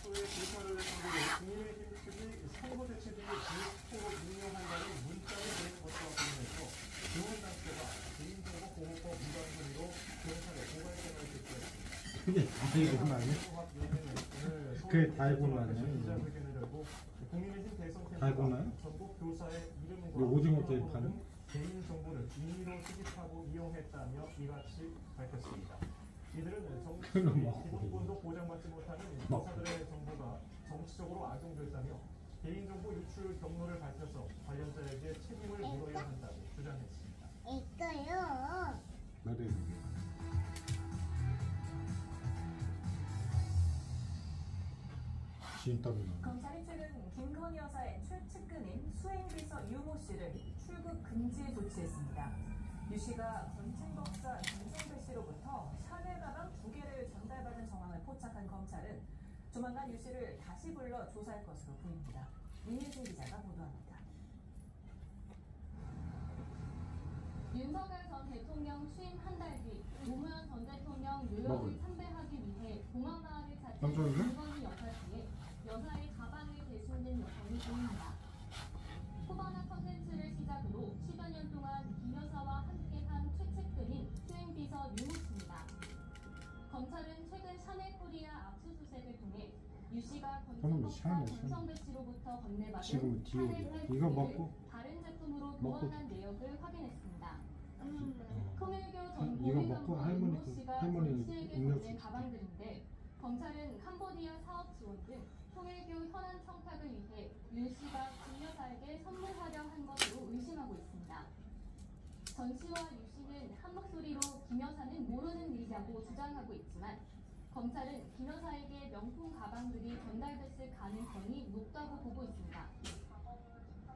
최초의 불사를 선고로 국민의힘 측이 선거 대책 등을 불포로 인용한다는 문자를 보낸 것과 관련해서 교원단체가 개인정보 보호법 위반 혐의로 경찰에 고발장을 제출했습니다. 그게 다이고만이야? 그게 다이고만이야? 국민의힘 대선 다이고만이야? 전국 교사의 이름과 오징어 게임 파는? 개인 정보를 임의로 수집하고 이용했다며 이같이 밝혔습니다. 이들은 정치적인 기본권도 보장받지 못하는 교사들의 정보가 정치적으로 악용됐다며 개인정보 유출 경로를 밝혀서 관련자에게 책임을 물어야 한다고 주장했습니다. 있어요. 맞아요. 검찰이 최근 김건희 여사의 최측근인 수행비서 유모 씨를 출국 금지 조치했습니다. 유 씨가 건진법사 김성배 씨로부터 샤넬 가방 2개를 전달받은 정황을 포착한 검찰은 조만간 유 씨를 다시 불러 조사할 것으로 보입니다. 민희진 기자가 보도합니다. 윤석열 전 대통령 취임 한 달 뒤 노무현 전 대통령 유역을 참배하기 위해 공항마을을 찾은 김건희 여사 씨의 여사의 가방을 대신된 여성이 보입니다. 코바나 컨텐츠를 시작으로 10여 년 동안 김 여사와 함께한 최측근인 수행비서 유모 씨입니다. 검찰은 최근 샤넬 코리아 압수수색을 통해 유 씨가 건진법사 김성배 씨로부터 건네받은 샤넬 팬츠를 다른 제품으로 교환한 내역을 확인했습니다. 통일교 전 고위간부 유모 씨가 전 씨에게 건넨 가방들인데 검찰은 캄보디아 사업 지원 등 통일교 현안 청탁을 위해 윤 씨가 김 여사에게 선물하려 한 것으로 의심하고 있습니다. 전 씨와 유 씨는 한 목소리로 김 여사는 모르는 일이라고 주장하고 있지만 검찰은 김 여사에게 명품 가방들이 전달됐을 가능성이 높다고 보고 있습니다.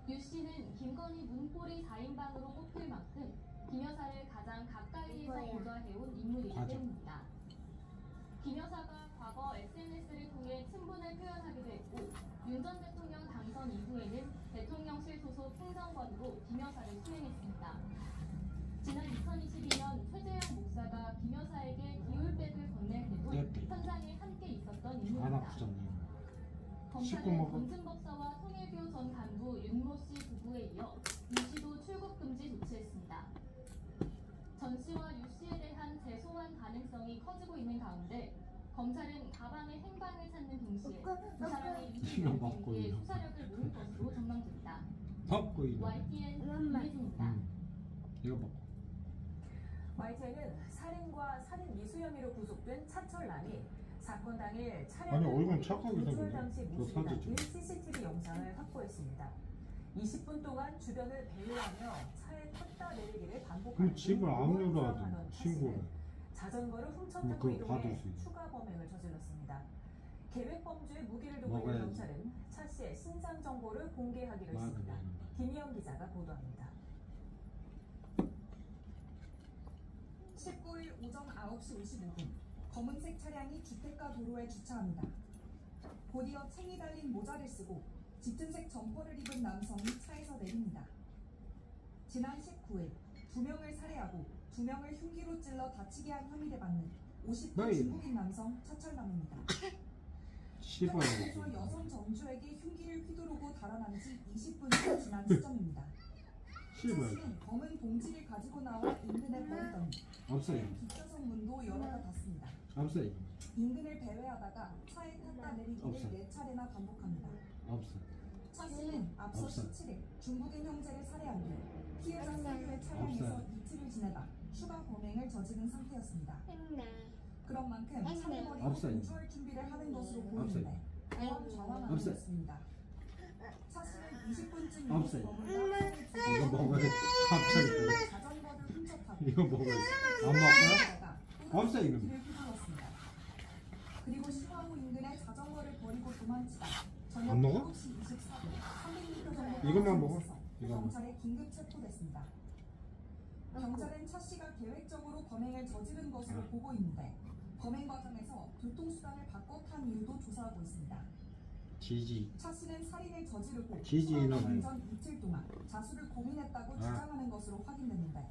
유 씨는 김건희 문고리 4인방으로 꼽힐 만큼 김 여사를 가장 가까이에서 보좌해온 인물이기 때문입니다. 김 여사가 과거 SNS를 통해 친분을 표현하기도 했고 윤 전 대통령 당선 이후에는 대통령실 소속 행정관으로 김 여사를 수행했습니다. 지난 2022년 최재형 목사가 김 여사에게 기울백을 건넬 때도 현장에 함께 있었던 인물입니다. 검찰은 건진법사와 통일교 전 간부 윤모 씨 부부에 이어 유 씨도 출국 금지 조치했습니다. 전 씨와 유 씨에 대한 재소환 가능성이 커지고 있는 가운데 검찰은 가방의 행방을 찾는 동시에 두 사람이 유 씨 경위에 수사력을 모을 것으로 전망됩니다. YTN 김혜진입니다. 이거 먹고. YTN은 살인과 살인 미수 혐의로 구속된 차철남이 사건 당일 아니, 얼굴 착하게 구출 생겼네. 당시 모습이 담긴 CCTV 영상을 확보했습니다. 20분 동안 주변을 배회하며 차에 탔다 내리기를 반복하는 집을 압류를 하던 친구를 자전거를 훔쳤다고 이동해 추가 범행을 저질렀습니다. 계획 범죄에 무기를 두고 있는 경찰은 차 씨의 신상 정보를 공개하기로 했습니다. 김희영 기자가 보도합니다. 19일 오전 9시 55분 검은색 차량이 주택가 도로에 주차합니다. 곧이어 챙이 달린 모자를 쓰고 짙은색 점퍼를 입은 남성이 차에서 내립니다. 지난 19일 2명을 살해하고 2명을 흉기로 찔러 다치게 한 혐의를 받는 50대 중국인 남성 차철남입니다. 차에서 여성 정주에게 흉기를 휘두르고 달아난 지 20분이 지난 시점입니다. 차 씨는 검은 봉지를 가지고 나와 인근에 버리더니 뒷좌석 문도 열어다 닫습니다. 인근을 배회하다가 차에 탔다 내리기를 4차례나 반복합니다. 차 씨는 앞서 17일 중국인 형제를 살해한 뒤 피해자 세유의 차량에서 이틀을 지내다 추가 범행을 저지른 상태였습니다. 그런 만큼 차를 버리고 도주할 준비를 하는 것으로 보이는데 보안 좌완하는 것입니다. 차 씨는 20분쯤 머물다 이거 먹어야 갑자기 자전거를 훔쳐 타고 이거 먹어야 안 먹어요? 없어 이거. 그리고 시화호 인근에 자전거를 버리고 도망치다 저녁 안 먹어? 7시 24분 300m 정도 이것만 먹어? 경찰에 긴급 체포됐습니다. 경찰은 차 씨가 계획적으로 범행을 저지른 것으로 보고 있는데 범행 과정에서 교통수단을 바꿔 탄 이유도 조사하고 있습니다. 차 씨는 살인을 저지르고 사건 전 이틀 동안 자수를 고민했다고 주장하는 것으로 확인됐는데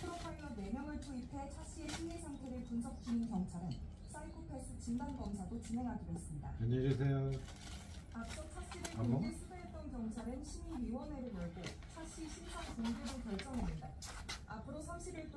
프로파일러 4명을 투입해 차 씨의 심리 상태를 분석 중인 경찰은 사이코패스 진단 검사도 진행하기로 했습니다. 안녕히 계세요. 앞서 차 씨를 안 먹어? 공개 수배했던 경찰은 심의위원회를 열고 차 씨 신상 공개를 결정했는데 앞으로 30일 동안